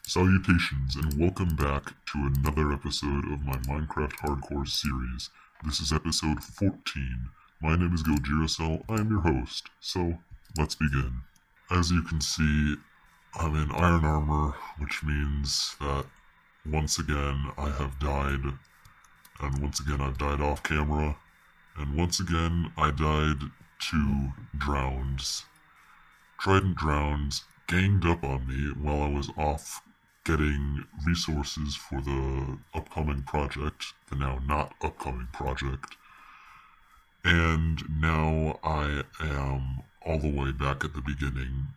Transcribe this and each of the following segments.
Salutations and welcome back to another episode of my Minecraft Hardcore series. This is episode 14. My name is GOJIRACELL, I am your host, so let's begin. As you can see, I'm in iron armor, which means that once again I have died, and once again I've died off camera, and once again I died to drowns. Trident drowns ganged up on me while I was off getting resources for the upcoming project, the now not upcoming project, and now I am all the way back at the beginning.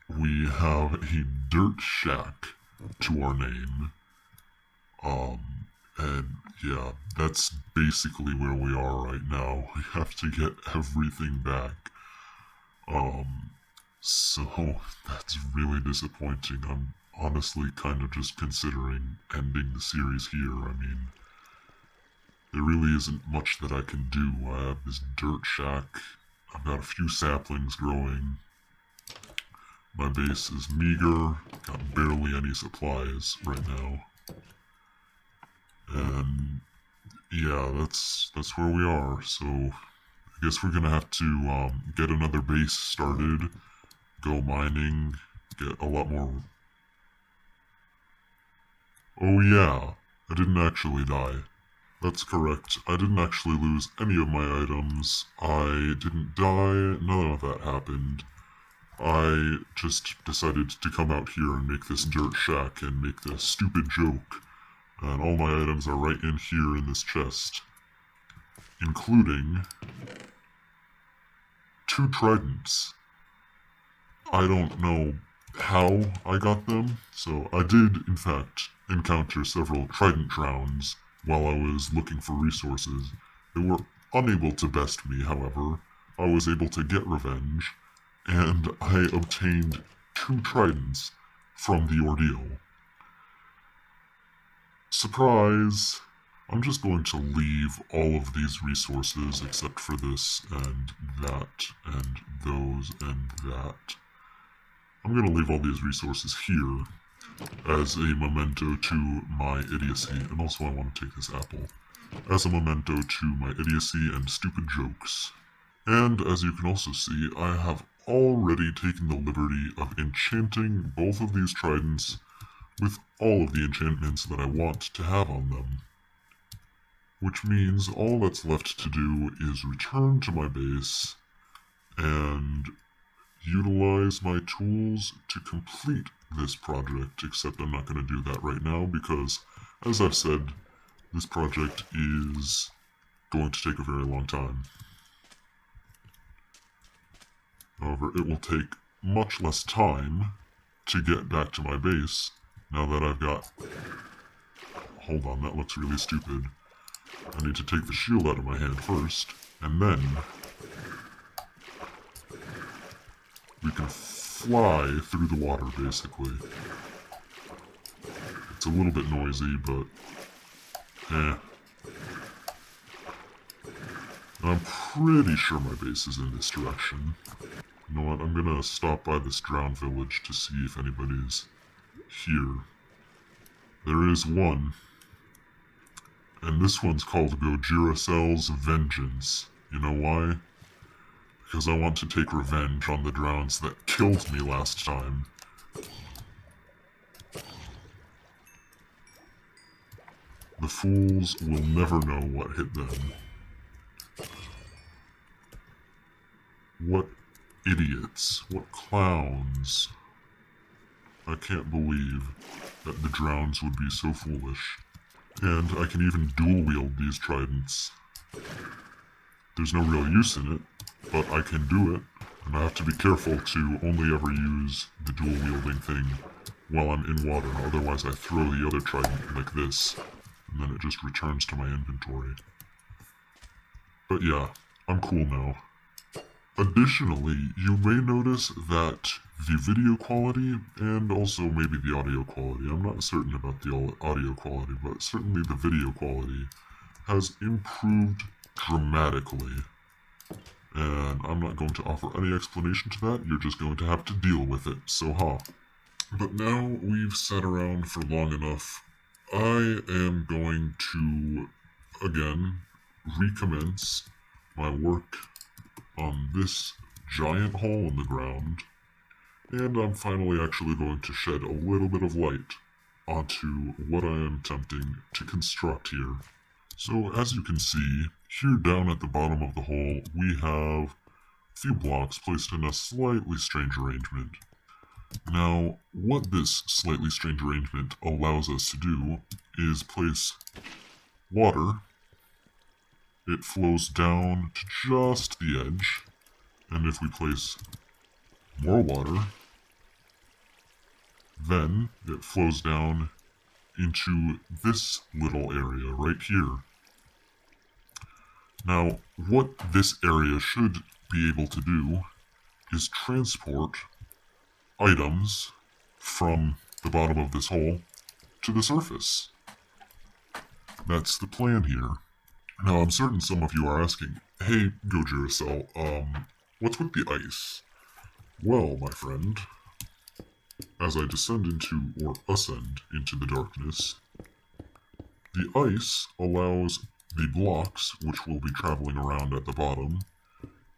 We have a dirt shack to our name, and yeah, that's basically where we are right now. We have to get everything back, so that's really disappointing. I'm honestly kind of just considering ending the series here. I mean, there really isn't much that I can do. I have this dirt shack, I've got a few saplings growing, my base is meager, got barely any supplies right now, and yeah, that's where we are. So I guess we're gonna have to get another base started, go mining, get a lot more. Oh yeah, I didn't actually die. That's correct, I didn't actually lose any of my items, I didn't die, none of that happened. I just decided to come out here and make this dirt shack and make this stupid joke, and all my items are right in here in this chest, including 2 tridents. I don't know how I got them, so I did, in fact, encounter several trident drowns while I was looking for resources. They were unable to best me, however. I was able to get revenge, and I obtained 2 tridents from the ordeal. Surprise! I'm just going to leave all of these resources except for this and that and those and that. I'm going to leave all these resources here as a memento to my idiocy, and also I want to take this apple, as a memento to my idiocy and stupid jokes. And as you can also see, I have already taken the liberty of enchanting both of these tridents with all of the enchantments that I want to have on them. Which means all that's left to do is return to my base and utilize my tools to complete this project, except I'm not going to do that right now because, as I've said, this project is going to take a very long time. However, it will take much less time to get back to my base now that I've got... Hold on, that looks really stupid. I need to take the shield out of my hand first, and then we can fly through the water, basically. It's a little bit noisy, but I'm pretty sure my base is in this direction. You know what, I'm gonna stop by this drowned village to see if anybody's here. There is one. And this one's called GOJIRACELL's Vengeance. You know why? Because I want to take revenge on the drowns that killed me last time. The fools will never know what hit them. What idiots. What clowns. I can't believe that the drowns would be so foolish. And I can even dual-wield these tridents. There's no real use in it, but I can do it, and I have to be careful to only ever use the dual-wielding thing while I'm in water, otherwise I throw the other trident like this, and then it just returns to my inventory. But yeah, I'm cool now. Additionally, you may notice that the video quality, and also maybe the audio quality, I'm not certain about the audio quality, but certainly the video quality, has improved dramatically. And I'm not going to offer any explanation to that, you're just going to have to deal with it, so But now we've sat around for long enough. I am going to, again, recommence my work on this giant hole in the ground, and I'm finally actually going to shed a little bit of light onto what I am attempting to construct here. So as you can see, here down at the bottom of the hole, we have a few blocks placed in a slightly strange arrangement. Now, what this slightly strange arrangement allows us to do is place water. It flows down to just the edge, and if we place more water, then it flows down into this little area right here. Now, what this area should be able to do is transport items from the bottom of this hole to the surface. That's the plan here. Now, I'm certain some of you are asking, hey, GOJIRACELL, what's with the ice? Well, my friend, as I descend into, or ascend into the darkness, the ice allows the blocks, which will be traveling around at the bottom,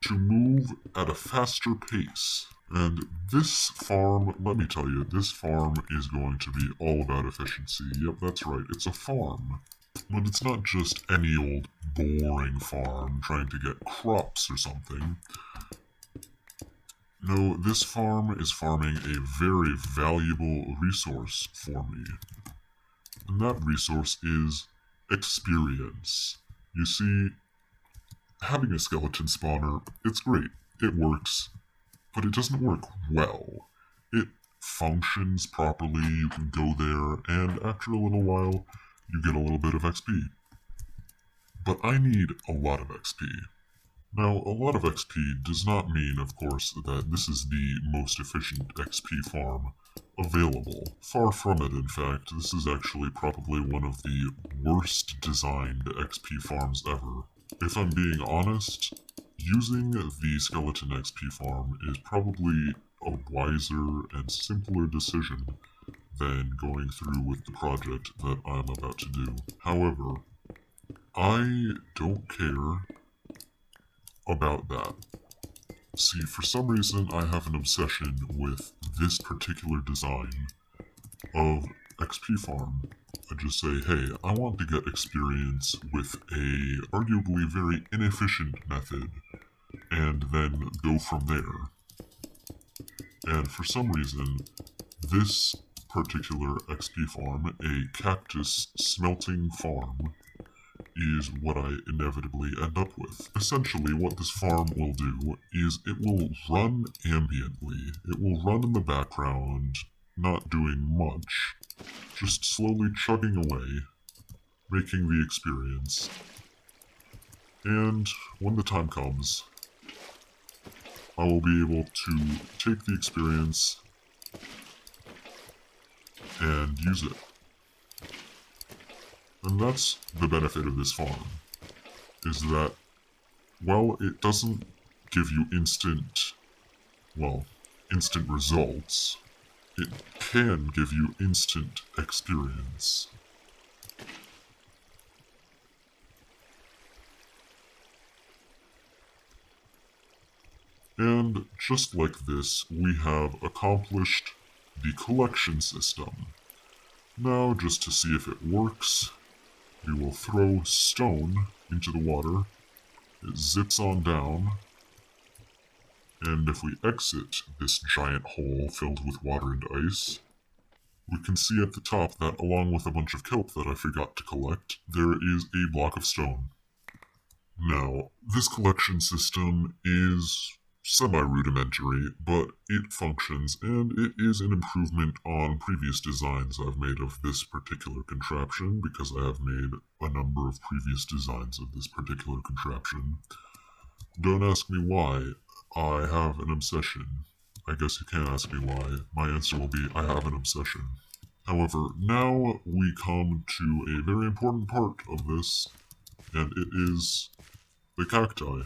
to move at a faster pace. And this farm, let me tell you, this farm is going to be all about efficiency. Yep, that's right, it's a farm. But it's not just any old boring farm trying to get crops or something. No, this farm is farming a very valuable resource for me. And that resource is experience. You see, having a skeleton spawner, it's great. It works, but it doesn't work well. It functions properly, you can go there, and after a little while, you get a little bit of XP. But I need a lot of XP. Now, a lot of XP does not mean, of course, that this is the most efficient XP farm available. Far from it, in fact. This is actually probably one of the worst designed XP farms ever. If I'm being honest, using the skeleton XP farm is probably a wiser and simpler decision than going through with the project that I'm about to do. However, I don't care about that. See, for some reason I have an obsession with this particular design of XP farm. I just say, hey, I want to get experience with a arguably very inefficient method, and then go from there. And for some reason, this particular XP farm, a cactus smelting farm, is what I inevitably end up with. Essentially, what this farm will do is it will run ambiently. It will run in the background, not doing much, just slowly chugging away, making the experience. And when the time comes, I will be able to take the experience and use it. And that's the benefit of this farm, is that, while it doesn't give you instant results, it can give you instant experience. And just like this, we have accomplished the collection system. Now, just to see if it works, we will throw stone into the water. It zips on down. And if we exit this giant hole filled with water and ice, we can see at the top that, along with a bunch of kelp that I forgot to collect, there is a block of stone. Now, this collection system is semi-rudimentary, but it functions, and it is an improvement on previous designs I've made of this particular contraption, because I have made a number of previous designs of this particular contraption. Don't ask me why. I have an obsession. I guess you can't ask me why. My answer will be, I have an obsession. However, now we come to a very important part of this, and it is the cacti.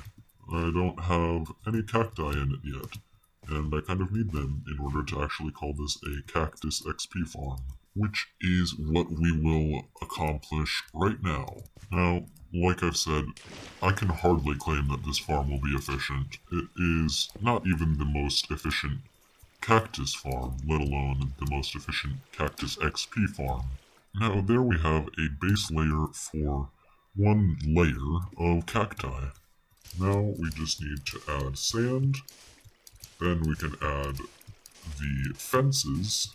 I don't have any cacti in it yet. and I kind of need them in order to actually call this a cactus XP farm, which is what we will accomplish right now. Now, like I've said, I can hardly claim that this farm will be efficient. It is not even the most efficient cactus farm, let alone the most efficient cactus XP farm. Now, there we have a base layer for one layer of cacti. Now we just need to add sand, then we can add the fences,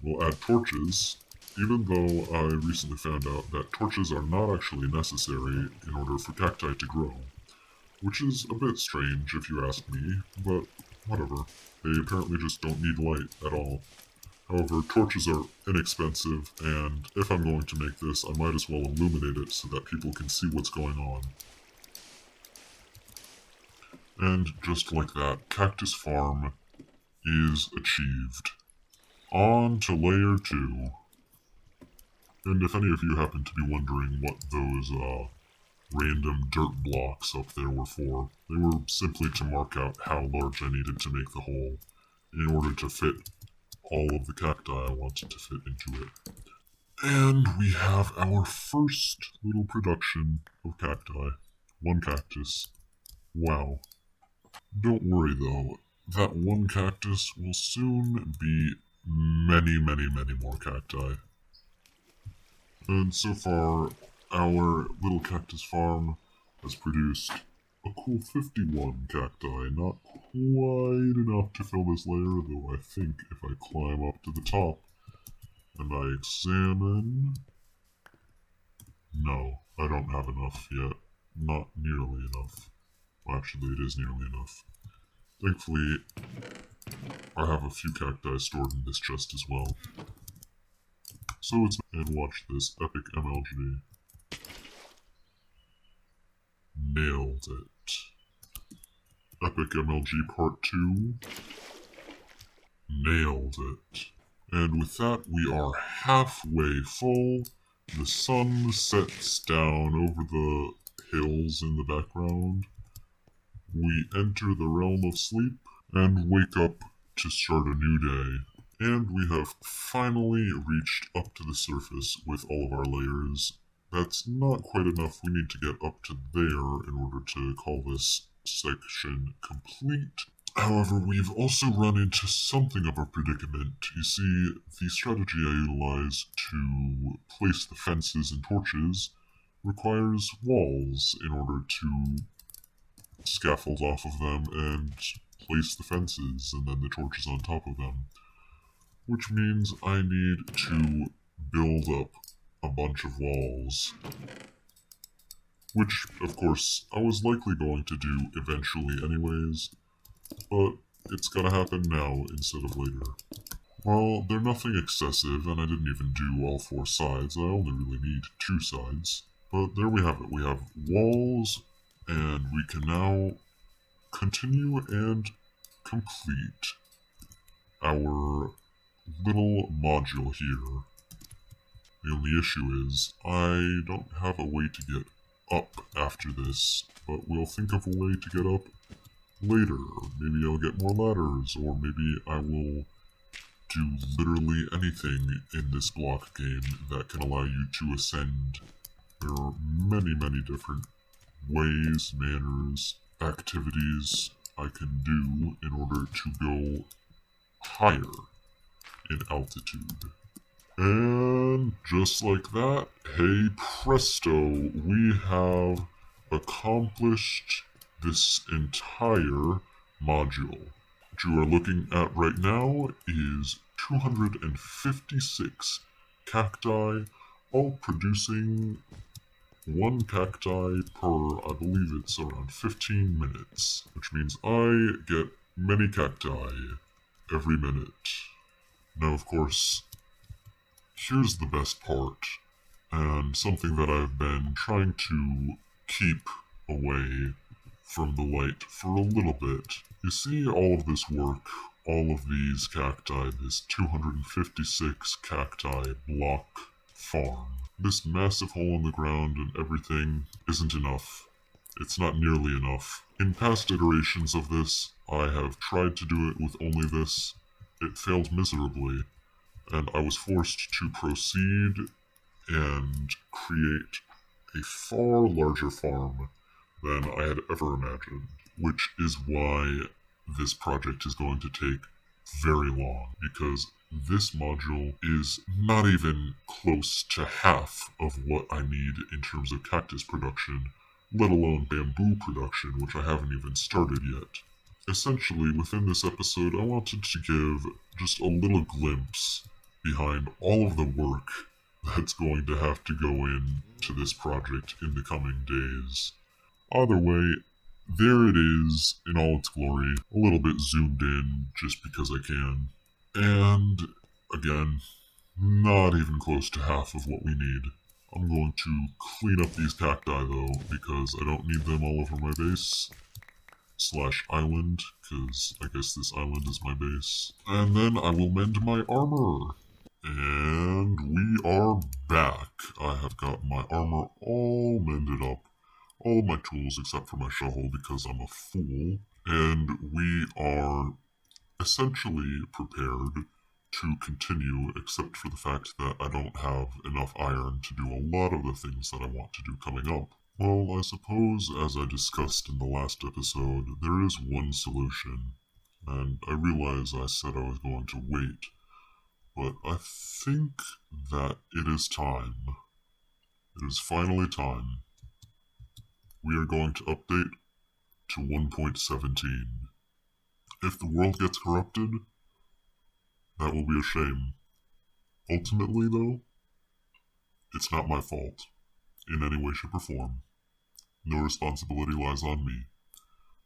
we'll add torches, even though I recently found out that torches are not actually necessary in order for cacti to grow, which is a bit strange if you ask me, but whatever. They apparently just don't need light at all. However, torches are inexpensive, and if I'm going to make this, I might as well illuminate it so that people can see what's going on. And just like that, Cactus Farm is achieved. On to layer 2. And if any of you happen to be wondering what those random dirt blocks up there were for, they were simply to mark out how large I needed to make the hole in order to fit all of the cacti I wanted to fit into it. And we have our first little production of cacti. One cactus. Wow. Don't worry though, that one cactus will soon be many more cacti. And so far, our little cactus farm has produced a cool 51 cacti. Not quite enough to fill this layer, though I think if I climb up to the top and I examine... No, I don't have enough yet. Not nearly enough. Well, actually, it is nearly enough. Thankfully, I have a few cacti stored in this chest as well. So it's... And watch this epic MLG. Nailed it. Epic MLG Part 2. Nailed it. And with that, we are halfway full. The sun sets down over the hills in the background. We enter the realm of sleep and wake up to start a new day. And we have finally reached up to the surface with all of our layers. That's not quite enough. We need to get up to there in order to call this section complete. However, we've also run into something of a predicament. You see, the strategy I utilize to place the fences and torches requires walls in order to scaffold off of them and place the fences and then the torches on top of them. Which means I need to build up a bunch of walls. Which, of course, I was likely going to do eventually anyways, but it's gotta happen now instead of later. Well, they're nothing excessive, and I didn't even do all 4 sides. I only really need 2 sides. But there we have it. We have walls, and we can now continue and complete our little module here. The only issue is, I don't have a way to get up after this, but we'll think of a way to get up later. Maybe I'll get more ladders, or maybe I will do literally anything in this block game that can allow you to ascend. There are many different ways, manners, activities I can do in order to go higher in altitude. And just like that, hey presto, we have accomplished this entire module. What you are looking at right now is 256 cacti, all producing 1 cacti per, I believe it's around 15 minutes, which means I get many cacti every minute. Now, of course, here's the best part, and something that I've been trying to keep away from the light for a little bit. You see all of this work, all of these cacti, this 256 cacti block farm. This massive hole in the ground and everything isn't enough. It's not nearly enough. In past iterations of this, I have tried to do it with only this. It failed miserably, and I was forced to proceed and create a far larger farm than I had ever imagined, which is why this project is going to take very long, because this module is not even close to half of what I need in terms of cactus production, let alone bamboo production, which I haven't even started yet. Essentially, within this episode, I wanted to give just a little glimpse behind all of the work that's going to have to go into this project in the coming days. Either way, there it is in all its glory, a little bit zoomed in just because I can. And again, not even close to half of what we need. I'm going to clean up these cacti though, because I don't need them all over my base. / island, because I guess this island is my base. And then I will mend my armor. And we are back. I have got my armor all mended up. All of my tools except for my shovel because I'm a fool. And we are essentially prepared to continue, except for the fact that I don't have enough iron to do a lot of the things that I want to do coming up. Well, I suppose, as I discussed in the last episode, there is one solution, and I realize I said I was going to wait, but I think that it is time. It is finally time. We are going to update to 1.17. If the world gets corrupted, that will be a shame. Ultimately, though, it's not my fault, in any way, shape, or form. No responsibility lies on me.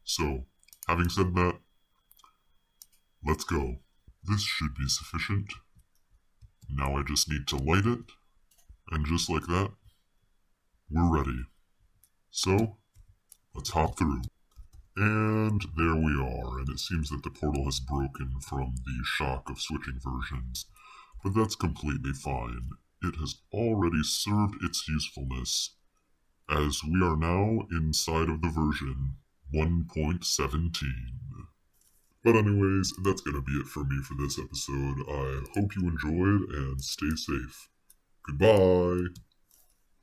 So, having said that, let's go. This should be sufficient. Now I just need to light it, and just like that, we're ready. So, let's hop through. And there we are, and it seems that the portal has broken from the shock of switching versions, but that's completely fine. It has already served its usefulness, as we are now inside of the version 1.17. But anyways, that's going to be it for me for this episode. I hope you enjoyed, and stay safe. Goodbye!